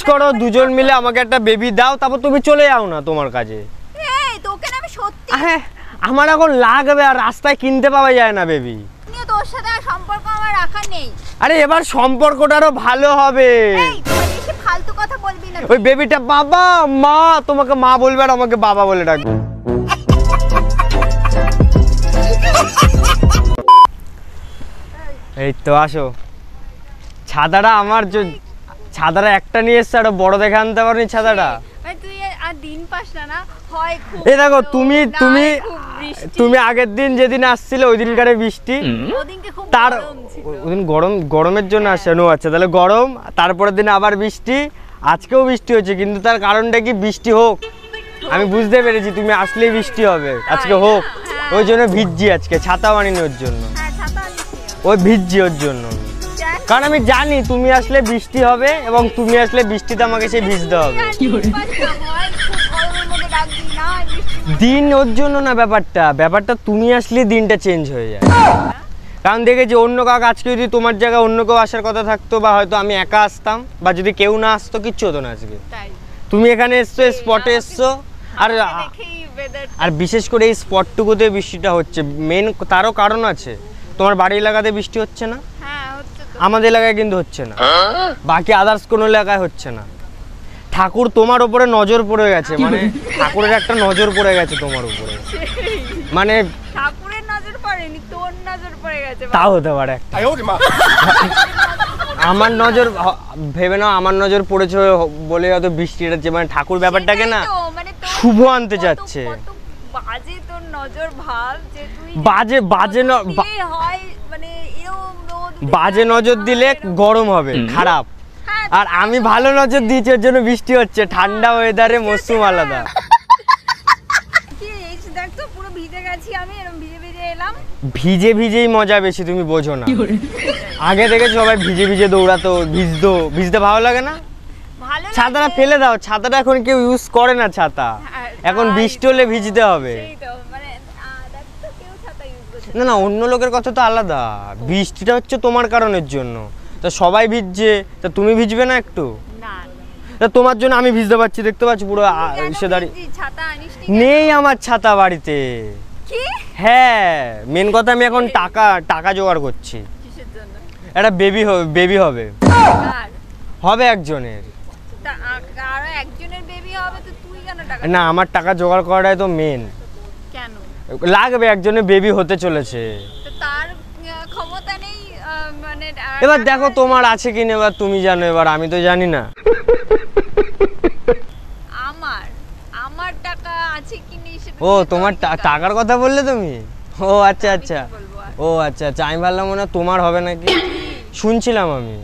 করো দুজন মিলে আমাকে একটা বেবি দাও, তারপর তুমি চলে যাও না তোমার কাজে। এই তোকে না আমি সত্যি আমার এখন লাগবে, আর রাস্তায় কিনতে পাওয়া যায় না বেবি। তোর সাথে আর সম্পর্ক আমার রাখা নেই। আরে এবার সম্পর্কটা আরো ভালো হবে। এই বেশি ফালতু কথা বলবি না। ওই বেবিটা বাবা মা, তোমাকে মা বলবে আর আমাকে বাবা বলে ডাকবে। এই তো আসো। ছাতাটা আমার ছাতাটা একটা নিয়ে এসছে, আরো বড় দেখে আনতে পারোনি ছাতাটা। তুই আর দিন পাস না হয় খুব। এই দেখো তুমি আগের দিন যেদিন আসছিলে ওই দিনকারে বৃষ্টি, তার ওদিন গরমের জন্য আসেনো। আচ্ছা তাহলে গরম, তারপরের দিন আবার বৃষ্টি, আজকেও বৃষ্টি হচ্ছে। কিন্তু তার কারণটা কি? বৃষ্টি হোক, আমি বুঝতে পেরেছি তুমি আসলেই বৃষ্টি হবে, আজকে হোক, ওই জন্য ভিজছি আজকে। ছাতা বানিনি ওর জন্য, ওই ভিজছি ওর জন্য। কারণ আমি জানি তুমি আসলে বৃষ্টি হবে, এবং তুমি আসলে বৃষ্টিতে আমাকে সে ভিজতে হবে। দিন ওর জন্য না, ব্যাপারটা তুমি আসলে দিনটা চেঞ্জ হয়ে যায়। কারণ দেখেছি অন্য কাউকে, আজকে যদি তোমার জায়গায় অন্য কেউ আসার কথা থাকতো, বা হয়তো আমি একা আসতাম, বা যদি কেউ না আসতো, কিচ্ছু হতো না আজকে। তুমি এখানে এসছো, স্পটে এসছো, আর বিশেষ করে এই স্পটটুকুতে বৃষ্টিটা হচ্ছে। মেন তারও কারণ আছে। তোমার বাড়ি এলাকাতে বৃষ্টি হচ্ছে না, আমাদের এলাকায় কিন্তু হচ্ছে না, বাকি আদার্স কোনো এলাকায় হচ্ছে না। ঠাকুর তোমার উপরে নজর পড়ে গেছে, মানে ঠাকুরের একটা নজর পড়ে গেছে তোমার উপরে, মানে ঠাকুরের নজর পড়েনি, তোর নজর পড়ে গেছে। তাও হতে পারে একটা। আমার নজর ভেবে নাও, আমার নজর পড়েছে বলে হয়তো বৃষ্টিটা যে, মানে ঠাকুর ব্যাপারটাকে না শুভ আনতে যাচ্ছে। বাজে তোর নজর ভাব যে তুই বাজে হয়, মানে এরকম বাজে নজর দিলে গরম হবে, খারাপ। আর আমি ভালো নজর দিয়েছি, ওর জন্য বৃষ্টি হচ্ছে। ঠান্ডা ওয়েদারে মৌসুম আলাদা। ভিজে ভিজেই মজা বেশি, তুমি বোঝো না। আগে থেকে সবাই ভিজে ভিজে দৌড়াতো, ভিজতে ভালো লাগে না। ছাতাটা ফেলে দাও, ছাতাটা এখন কেউ ইউজ করে না ছাতা, এখন বৃষ্টি হলে ভিজতে হবে। না না, অন্য লোকের কথা তো আলাদা, বৃষ্টিটা হচ্ছে তোমার কারণের জন্য। তা সবাই ভিজছে, তা তুমি ভিজবে না একটু? তা তোমার জন্য আমি ভিজতে পারছি, দেখতে পাচ্ছি পুরো এসে দাঁড়িয়ে। নেই আমার ছাতা বাড়িতে। হ্যাঁ, মেন কথা আমি এখন টাকা জোগাড় করছি। একটা বেবি হবে একজনের। না, আমার টাকা জোগাড় করাটাই তো মেন। লাগবে, একজনের বেবি হতে চলেছে। এবার দেখো তোমার আছে কিনা, এবার তুমি জানো, এবার আমি তো জানি না। আমার টাকা আছে কিনা। ও, তোমার টাকার কথা বললে তুমি? ও আচ্ছা আচ্ছা, ও আচ্ছা আচ্ছা, আমি ভাবলাম মনে হয় তোমার হবে নাকি। শুনছিলাম আমি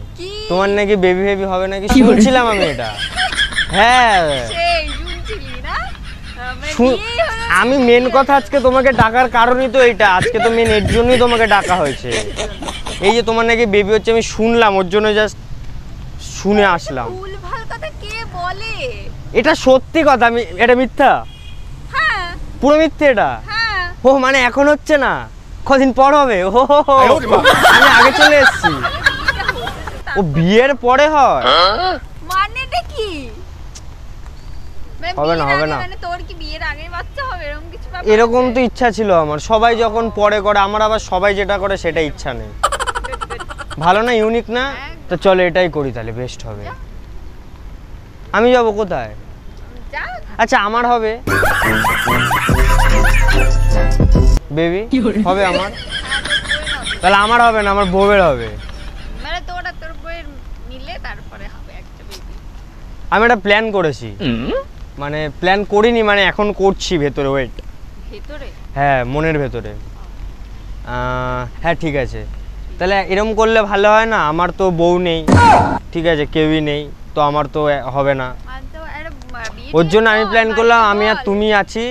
তোমার নাকি বেবি হবে নাকি, শুনছিলাম আমি এটা। হ্যাঁ, আমি মেন কথা আজকে তোমাকে ডাকার কারণই তো এইটা। আজকে তো মেন এর জন্যই তোমাকে ডাকা হয়েছে। এই যে তোমার নাকি বেবি হচ্ছে, আমি শুনলাম, ওর জন্য জাস্ট শুনে আসলাম। এটা সত্যি কথা, আমি এটা মিথ্যা? পুরো মিথ্যে এটা? ও মানে এখন হচ্ছে না, কদিন পর হবে? ও আমি আগে চলে এসেছি। ও বিয়ের পরে হয়? মানেটা কি? হবে না, হবে না। মানে তোর কি বিয়ের আগে বাচ্চা হবে এরকম কিছু ব্যাপার? এরকম তো ইচ্ছা ছিল আমার। সবাই যখন পরে করে, আমার আবার সবাই যেটা করে সেটা ইচ্ছা নেই। ভালো না, ইউনিক না? তো চলো এটাই করি, তাহলে বেস্ট হবে। আমি যাব কোথায়? আচ্ছা, আমার হবে বেবি, হবে আমার। তাহলে আমার হবে না, আমার বউয়ের হবে। মানে তোর বউয়ের মিলে তারপরে হবে একটা বেবি। আমি একটা প্ল্যান করেছি, মানে প্ল্যান করিনি, মানে এখন করছি ভেতরে। ওয়েট, ভেতরে? হ্যাঁ, মনের ভেতরে। হ্যাঁ ঠিক আছে, তাহলে এরকম করলে ভালো হয় না? আমার তো বউ নেই, ঠিক আছে, কেউই নেই, তো আমার তো হবে না। ওর জন্য আমি প্ল্যান করলাম, আমি আর তুমি আছি,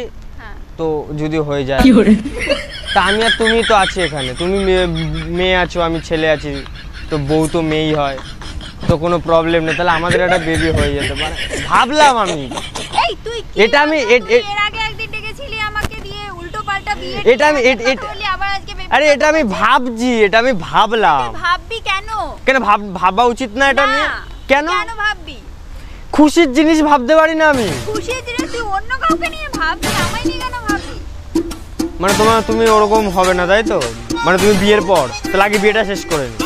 তো যদি হয়ে যায়, তা আমি আর তুমি তো আছি এখানে। তুমি মেয়ে আছো, আমি ছেলে আছি, তো বউ তো মেয়েই হয়, তো কোনো প্রবলেম নেই। তাহলে আমাদের একটা বেবি হয়ে যেতে পারে ভাবলাম আমি। এটা আমি এটা আমি ভাবছি, এটা আমি ভাবলাম। ভাববি কেন? কেন ভাবা উচিত না এটা নিয়ে? কেন ভাববি? খুশির জিনিস ভাবতে পারি না আমি। খুশির জিনিস তুই অন্য কাউকে নিয়ে ভাববি, আমায় নিয়ে কেন ভাববি? মানে তুমি ওরকম হবে না তাই তো? মানে তুমি বিয়ের পর তাহলে আগে বিয়েটা শেষ করে নি।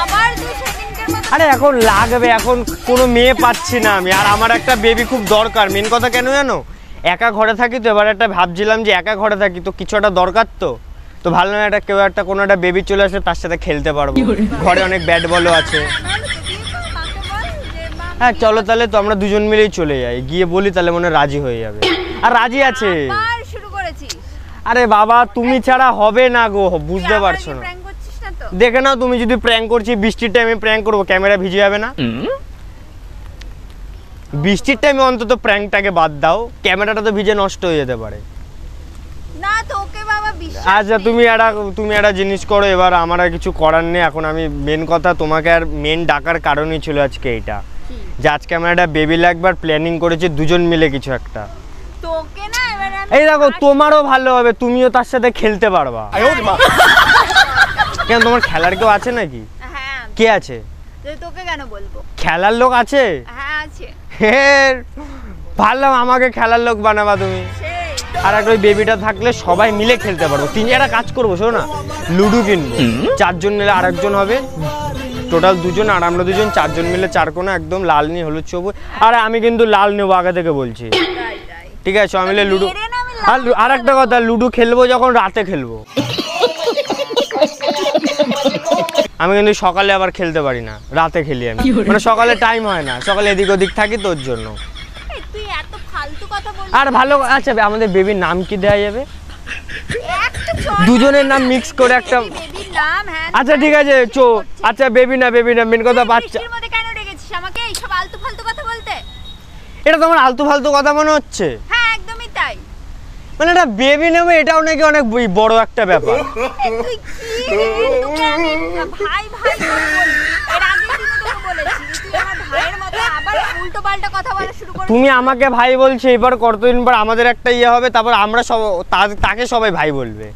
আবার তুই সেদিনকার কথা। আরে এখন লাগবে, এখন কোনো মেয়ে পাচ্ছি না আমি, আর আমার একটা বেবি খুব দরকার। মেন কথা কেন জানো, একা ঘরে থাকি তো, এবার একটা ভাবছিলাম যে একা ঘরে থাকি তো কিছু একটা দরকার তো ভালো না একটা কেউ একটা কোনো একটা বেবি চলে আসে, তার সাথে খেলতে পারবো। ঘরে অনেক ব্যাট বলও আছে। হ্যাঁ চলো তাহলে তো আমরা দুজন মিলেই চলে যাই, গিয়ে বলি তাহলে মনে হয় রাজি হয়ে যাবে। আর রাজি আছে। আবার শুরু করেছিস? আরে বাবা তুমি ছাড়া হবে না গো, বুঝতে পারছো না। প্র্যাঙ্ক করছিস না তো? দেখে নাও, তুমি যদি প্র্যাঙ্ক করছি বৃষ্টির টাইমে প্র্যাঙ্ক করবো, ক্যামেরা ভিজে যাবে না? বৃষ্টির টাইমে অন্তত প্র্যাঙ্কটাকে বাদ দাও, ক্যামেরাটা তো ভিজে নষ্ট হয়ে যেতে পারে। না তোকে বাবা বিশ্বাস। আচ্ছা তুমি একটা জিনিস করো, এবার আমার আর কিছু করার নেই এখন। আমি মেন কথা তোমাকে আর মেন ডাকার কারণই ছিল আজকে এইটা, যে আজকে আমার একটা বেবি লাগবে আর প্ল্যানিং করেছি দুজন মিলে কিছু একটা। তোকে না এবার এই দেখো তোমারও ভালো হবে, তুমিও তার সাথে খেলতে পারবা। কেন তোমার খেলার কেউ আছে নাকি? হ্যাঁ। কে আছে? তোকে কেন বলবো? খেলার লোক আছে? হ্যাঁ আছে। ভালো, আমাকে খেলার লোক বানাবা তুমি। আর একটা ওই বেবিটা থাকলে সবাই মিলে খেলতে পারবো। একটা কাজ করবো, শোনো না, লুডো কিনবো, 4 জন মিলে আরেকজন হবে, টোটাল 2 জন, আর আমরা 2 জন, 4 জন মিলে 4 কোণা একদম লাল নীল হলুদ সবুজ। আর আমি কিন্তু লাল নেবো আগে থেকে বলছি, ঠিক আছে? সবাই মিলে লুডো। আর একটা কথা, লুডো খেলবো যখন রাতে খেলবো, আমি কিন্তু সকালে আবার খেলতে পারি না, রাতে খেলি আমি। মানে সকালে টাইম হয় না, সকালে এদিক ওদিক থাকি তোর জন্য। তুই এত ফালতু কথা বল। আর ভালো, আচ্ছা আমাদের বেবির নাম কি দেওয়া যাবে? দুজনের নাম মিক্স করে একটা। বেবির নাম? হ্যাঁ আচ্ছা ঠিক আছে আচ্ছা বেবি না মেন কথা বাচ্চা। এর মধ্যে কেন রেখেছিস আমাকে এইসব আলতু ফালতু কথা বলতে? এটা তোমার আলতু ফালতু কথা মনে হচ্ছে? হ্যাঁ একদমই তাই। মানে এটা বেবি নেবে, এটাও নাকি অনেক বড় একটা ব্যাপার। তুই কি রে? তোকে আমি ভাই ভাই করে বলি, এর আগে দিনও তোকে বলেছি তুই আমার ভাইয়ের মতো আবার উল্টো পাল্টা কথা বলা শুরু করিস। তুমি আমাকে ভাই বলছো, এবার কতদিন পর আমাদের একটা ইয়ে হবে, তারপর আমরা সব তাকে সবাই ভাই বলবে।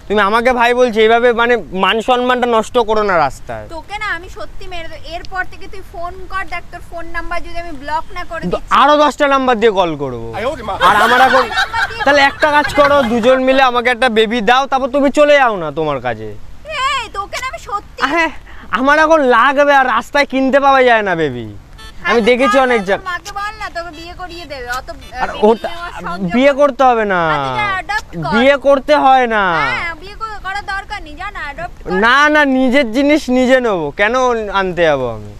তুমি আমাকে ভাই বলছো, এইভাবে মানে মান সম্মানটা নষ্ট করো না রাস্তায়। তোকে না আমি সত্যি মেরে দেব। এরপর থেকে তুই ফোন কর, দেখ তোর ফোন নাম্বার যদি আমি ব্লক না করে দিচ্ছি আরো 10টা নাম্বার দিয়ে কল করবো। আর আমার এখন তাহলে একটা কাজ করো, দুজন মিলে আমাকে একটা বেবি দাও, তারপর তুমি চলে যাও না তোমার কাজে। এই তোকে না আমি সত্যি। হ্যাঁ আমার এখন লাগবে, আর রাস্তায় কিনতে পাওয়া যায় না বেবি, আমি দেখেছি অনেক জায়গায়। মাকে বল না তোকে বিয়ে করিয়ে দেবে। অত আর ওটা বিয়ে করতে হবে না, বিয়ে করতে হয় না। হ্যাঁ বিয়ে করার দরকার নেই, জানা অ্যাডপ্ট কর। না নিজের জিনিস নিজে নেবো, কেন আনতে যাবো আমি?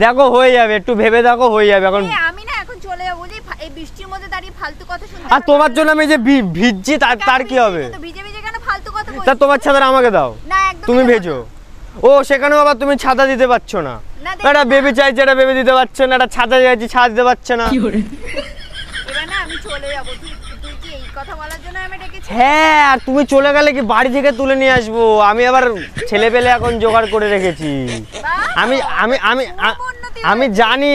দেখো হয়ে যাবে, একটু ভেবে দেখো হয়ে যাবে। এখন আমি না এখন চলে যাবো, বুঝলি? এই বৃষ্টির মধ্যে দাঁড়িয়ে ফালতু কথা শুনতে। আর তোমার জন্য আমি যে ভিজছি তার কি হবে? ভিজে ভিজে কেন ফালতু কথা বলছিস? তা তোমার ছাতা আমাকে দাও, না একদম তুমি ভেজো। ও সেখানেও আবার তুমি ছাতা দিতে পারছো না। একটা বেবি চাইছে, একটা বেবি দিতে পারছো না, একটা ছাতা চাইছি ছাতা দিতে পারছো না। এবার না আমি চলে যাবো। তুই কি এই কথা বলার জন্য আমি ডেকেছি? হ্যাঁ, আর তুমি চলে গেলে কি বাড়ি থেকে তুলে নিয়ে আসবো? আমি আবার ছেলে পেলে এখন জোগাড় করে রেখেছি। আমি আমি আমি আমি জানি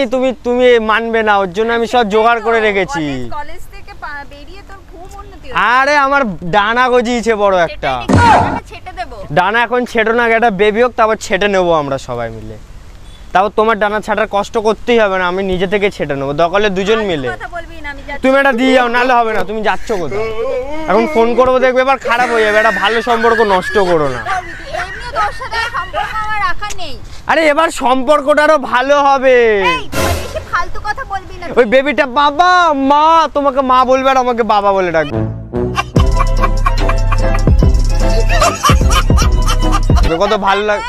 তুমি মানবে না, ওর জন্য আমি সব জোগাড় করে রেখেছি। কলেজ থেকে বেরিয়ে তোর খুব উন্নতি হয়েছে। আরে আমার ডানা গজিয়েছে বড় একটা। ছেটে দেবো ডানা এখন ছেটো না, একটা বেবি হোক, তারপর ছেটে নেবো আমরা সবাই মিলে। তাও তোমার ডানা ছাটার কষ্ট করতেই হবে না, আমি নিজে থেকে ছেটে নেবো, দরকারে 2 জন মিলে। তুমি এটা দিয়ে যাও, নাহলে হবে না। তুমি যাচ্ছ কোথায়? এখন ফোন করবো, দেখবে এবার খারাপ হয়ে যাবে। একটা ভালো সম্পর্ক নষ্ট করো না। এমনি তোর সাথে সম্পর্ক আমার রাখা নেই। আরে এবার সম্পর্কটা আরো ভালো হবে। বেশি ফালতু কথা বলবি না। ওই বেবিটা বাবা মা, তোমাকে মা বলবে আর আমাকে বাবা বলে ডাকবে। কত ভালো লাগে।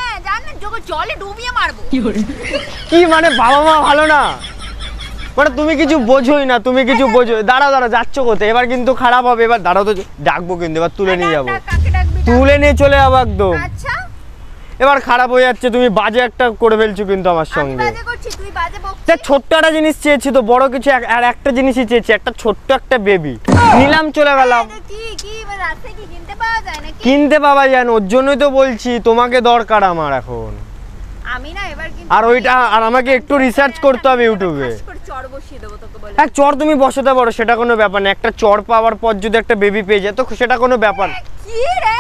জলে ডুবিয়ে মারবো। কি মানে বাবা মা ভালো না? মানে তুমি কিছু বোঝোই না, তুমি কিছু বোঝো। দাঁড়াও যাচ্ছ কোথায়? এবার কিন্তু খারাপ হবে। এবার দাঁড়াও তো, ডাকবো কিন্তু, এবার তুলে নিয়ে যাবো, তুলে নিয়ে চলে যাবো একদম। এবার খারাপ হয়ে যাচ্ছে, তুমি বাজে একটা করে ফেলছো কিন্তু আমার সঙ্গে। ছোট্ট একটা জিনিস চেয়েছি তো, বড় কিছু আর একটা জিনিসই চেয়েছি, একটা ছোট্ট একটা বেবি নিলাম, চলে গেলাম। কিনতে পাওয়া যায় না, ওর জন্যই তো বলছি তোমাকে দরকার আমার এখন। আমি না এবার কিন্তু আর ওইটা, আর আমাকে একটু রিসার্চ করতে হবে ইউটিউবে। চড় বসিয়ে দেবো তোকে বলে। এক চড় তুমি বসাতে পারো, সেটা কোনো ব্যাপার না। একটা চড় পাওয়ার পর যদি একটা বেবি পেয়ে যায় তো সেটা কোনো ব্যাপার। কি রে?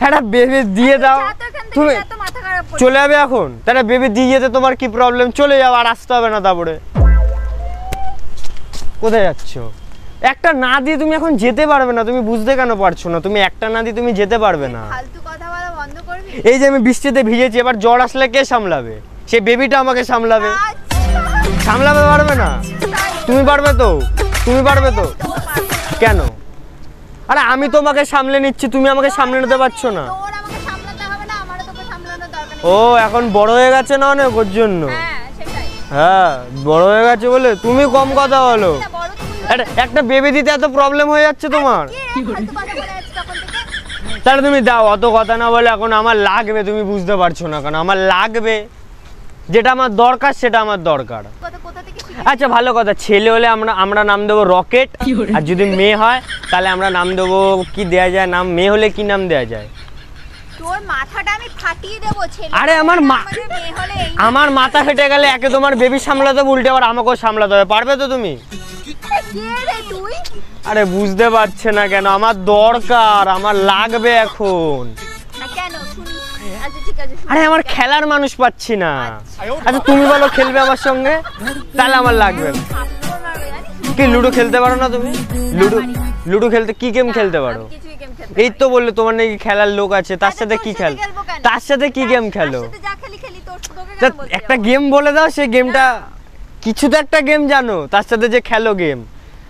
একটা বেবি দিয়ে দাও তুমি। এত মাথা খারাপ চলে যাবে এখন? তাহলে বেবি দিয়ে যেতে তোমার কি প্রবলেম? চলে যাও, আর আসতে হবে না। তারপরে কোথায় যাচ্ছ? একটা না দিয়ে তুমি এখন যেতে পারবে না। তুমি বুঝতে কেন পারছো না? তুমি একটা না দিয়ে তুমি যেতে পারবে না। ফালতু কথা বলা বন্ধ করবি। এই যে আমি বৃষ্টিতে ভিজেছি, এবার জ্বর আসলে কে সামলাবে? সে বেবিটা আমাকে সামলাবে। সামলাবে পারবে না? তুমি পারবে তো? তুমি পারবে তো? কেন? আরে আমি তোমাকে সামলে নিচ্ছি, তুমি আমাকে সামলে নিতে পারছো না। তোর আমাকে সামলাতে হবে না, আমারও তোকে সামলানোর দরকার নেই। ও এখন বড় হয়ে গেছে না অনেক, ওর জন্য। হ্যাঁ সেটাই। হ্যাঁ বড় হয়ে গেছে বলে তুমি কম কথা বলো। না, বড় তুই একটা বেবি দিতে এত প্রবলেম হয়ে যাচ্ছে তোমার। কি রে, ফালতু কথা বলে যাচ্ছিস তখন থেকে। তাহলে তুমি দাও, অত কথা না বলে। এখন আমার লাগবে, তুমি বুঝতে পারছো না কেন? আমার লাগবে, যেটা আমার দরকার সেটা আমার দরকার। কোথা থেকে আচ্ছা ভালো কথা, ছেলে হলে আমরা নাম দেবো রকেট, আর যদি মেয়ে হয় তাহলে আমরা নাম দেবো কি দেয়া যায় নাম? মেয়ে হলে কি নাম দেয়া যায়? তোর মাথাটা আমি ফাটিয়ে দেবো। ছেলে আরে আমার মেয়ে হলে এই আমার মাথা ফেটে গেলে একে তোমার বেবি সামলাতে হবে, উল্টে আবার আমাকেও সামলাতে হবে। পারবে তো তুমি? কে রে তুই? আরে বুঝতে পারছে না কেন? আমার দরকার, আমার লাগবে এখন। না কেন শুনি? আচ্ছা ঠিক আছে শুনি। আরে আমার খেলার মানুষ পাচ্ছি না। আচ্ছা তুমি বলো খেলবে আমার সঙ্গে, তাহলে আমার লাগবে। কি লুডো খেলতে পারো না তুমি? লুডো খেলতে কি গেম খেলতে পারো? কিছুই গেম খেলতে। এই তো বললে তোমার নাকি খেলার লোক আছে, তার সাথে কি খেল? তার সাথে কি গেম খেলো? তার সাথে যা খেলি খেলি, তোর তোকে তা কেন বলতে একটা গেম বলে দাও, সেই গেমটা কিছু তো একটা গেম জানো, তার সাথে যে খেলো গেম,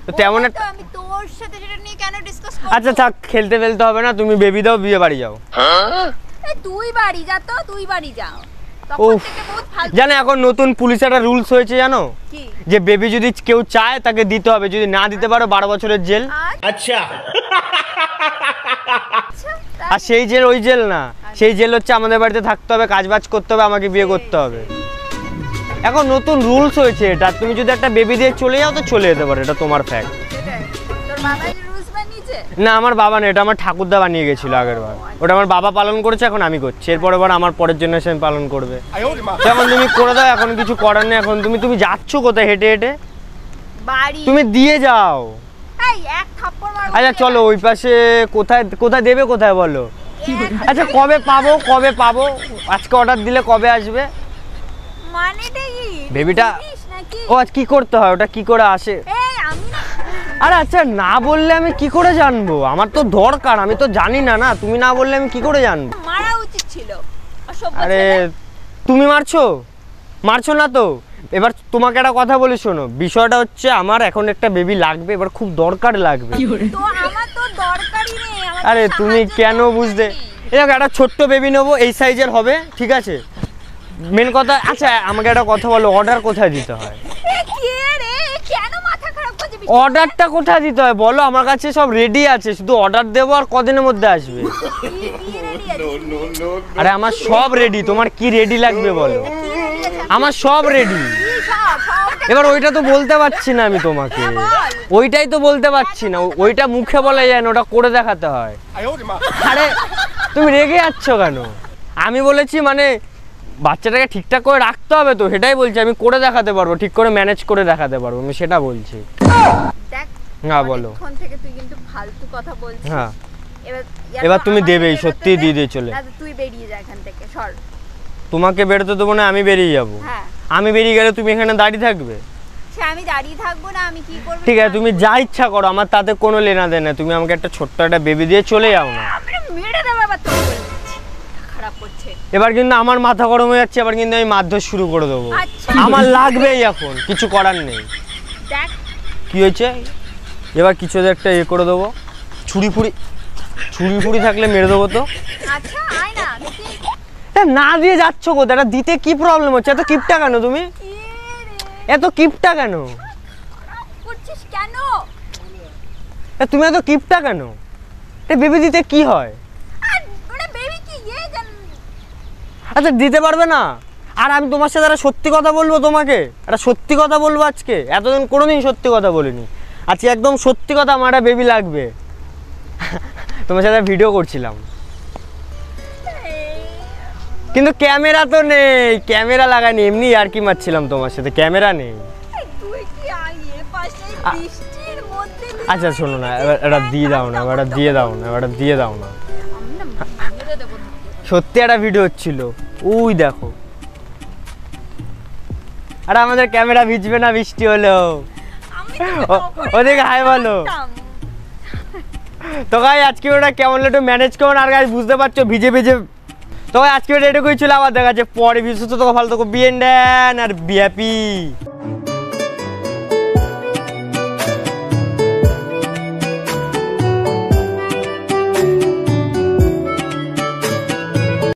তো তেমন একটা। আমি তোর সাথে সেটা নিয়ে কেন ডিসকাস করব? আচ্ছা থাক, খেলতে ফেলতে হবে না, তুমি বেবি দাও, বিয়ে বাড়ি যাও। এই তুই বাড়ি যা তো, তুই বাড়ি যা। তখন উফ, থেকে বহুত ফালতু। জানো এখন নতুন পুলিশ একটা রুলস হয়েছে জানো? কি? যে বেবি যদি কেউ চায় তাকে দিতে হবে, যদি না দিতে পারো 12 বছরের জেল। আচ্ছা আর সেই জেল ওই জেল না, সেই জেল হচ্ছে আমাদের বাড়িতে থাকতে হবে, কাজ বাজ করতে হবে, আমাকে বিয়ে করতে হবে। এখন নতুন রুলস হয়েছে এটা। তুমি যদি একটা বেবি দিয়ে চলে যাও তো চলে যেতে পারো, এটা তোমার ফ্যাক্ট। তোর বাবা এই রুলস বানিয়েছে? না আমার বাবা না, এটা আমার ঠাকুরদা বানিয়ে গেছিল আগের বার। ওটা আমার বাবা পালন করেছে, এখন আমি করছি। এরপরে আবার আমার পরের জেনারেশন পালন করবে। এখন তুমি করে দাও, এখন কিছু করার নেই। এখন তুমি যাচ্ছ কোথায় হেঁটে হেঁটে? বাড়ি। তুমি দিয়ে যাও। এই এক থাপ্পড় মারবো। আচ্ছা চলো ওই পাশে, কোথায় দেবে, কোথায় বলো? আচ্ছা কবে পাবো? আজকে অর্ডার দিলে কবে আসবে? মানেটা কি? বেবিটা জানিস নাকি? ও আজ কি করতে হয়, ওটা কি করে আসে? এই আমি না। আরে আচ্ছা না বললে আমি কি করে জানবো? আমার তো দরকার, আমি তো জানি না। না তুমি না বললে আমি কি করে জানবো? মারা উচিত ছিল। অসভ্য আরে ছেলে। তুমি মারছো না তো? এবার তোমাকে একটা কথা বলি শোনো, বিষয়টা হচ্ছে আমার এখন একটা বেবি লাগবে, এবার খুব দরকার লাগবে। তো আমার তো দরকারই নেই। আমার তো আরে তুমি সাহায্য কেন দরকার বুঝতে? নেই। এরকম একটা ছোট্ট বেবি নেবো, এই সাইজের হবে, ঠিক আছে? মেন কথা, আচ্ছা আমাকে একটা কথা বলো, অর্ডার কোথায় দিতে হয়? এ কে রে? কেন মাথা খারাপ করছিস? অর্ডারটা কোথায় দিতে হয় বলো? আমার কাছে সব রেডি আছে, শুধু অর্ডার দেবো। আর কদিনের মধ্যে আসবে? আরে আমার সব রেডি, তোমার কি রেডি লাগবে বলো? আমার সব রেডি। এবার ওইটা তো বলতে পারছি না আমি তোমাকে, ওইটাই তো বলতে পারছি না। ওইটা মুখে বলা যায় না, ওটা করে দেখাতে হয়। আরে তুমি রেগে যাচ্ছ কেন? আমি বলেছি মানে বাচ্চাটাকে ঠিকঠাক করে রাখতে হবে, তো সেটাই বলছি। আমি করে দেখাতে পারবো, ঠিক করে ম্যানেজ করে দেখাতে পারবো, আমি সেটা বলছি। দেখ হ্যাঁ বলো। এখন থেকে তুই কিন্তু ফালতু কথা বলছিস। হ্যাঁ এবার তুমি দেবেই, সত্যি দিয়ে দিয়ে চলে। তুই বেরিয়ে যা এখান থেকে, সর। তোমাকে বেরোতে দেবো না, আমি বেরিয়ে যাবো। হ্যাঁ আমি বেরিয়ে গেলে তুমি এখানে দাঁড়িয়ে থাকবে? সে আমি দাঁড়িয়ে থাকবো না, আমি কি করব? ঠিক আছে তুমি যা ইচ্ছা করো, আমার তাতে কোনো লেনা দেনা। তুমি আমাকে একটা ছোট্ট একটা বেবি দিয়ে চলে যাও না। আমি মেরে দেব আবার, তোর বলে দিচ্ছি। খারাপ করছে। এবার কিন্তু আমার মাথা গরম হয়ে যাচ্ছে, এবার কিন্তু আমি মারধর শুরু করে দেবো। আচ্ছা। আমার লাগবেই এখন, কিছু করার নেই। দেখ কি হয়েছে? এবার কিছু একটা করে দেবো। ছুরি ফুড়ি থাকলে মেরে দেবো তো। আচ্ছা আয় না দেখি। না দিয়ে যাচ্ছ কোথায়? এটা দিতে কি প্রবলেম হচ্ছে? এত কিপটা কেন তুমি? কি রে? এত কিপটা কেন? করছিস কেন? তুমি এত কিপটা কেন? বেবি দিতে কি হয়? আর ওরে বেবি কি জান? আচ্ছা দিতে পারবে না? আর আমি তোমার সাথে একটা সত্যি কথা বলবো, তোমাকে একটা সত্যি কথা বলবো আজকে। এতদিন কোনোদিন সত্যি কথা বলিনি, আজকে একদম সত্যি কথা। আমার একটা বেবি লাগবে। তোমার সাথে ভিডিও করছিলাম, কিন্তু ক্যামেরা তো নেই, ক্যামেরা লাগাইনি, এমনি আর কি মারছিলাম তোমার সাথে, ক্যামেরা নেই। তুই কি আইয়ে পাশে বৃষ্টির মধ্যে? আচ্ছা শোনো না, এটা দিয়ে দাও না, এটা দিয়ে দাও না, এটা দিয়ে দাও না। আমি না মেরে দেব। সত্যি একটা ভিডিও হচ্ছিল, ওই দেখো। আর আমাদের ক্যামেরা ভিজবে না বৃষ্টি হলো। আমি তো ওদিকে হাই বলো। তো গাই আজকে ওটা কেমন একটু ম্যানেজ করুন। আর গাই বুঝতে পারছো ভিজে ভিজে। তো গাই আজকে ওটা এটুকুই ছিল। আবার দেখা যাচ্ছে পরে ভিডিও। তো ভালো থাকো, বিএন আর বিহ্যাপি।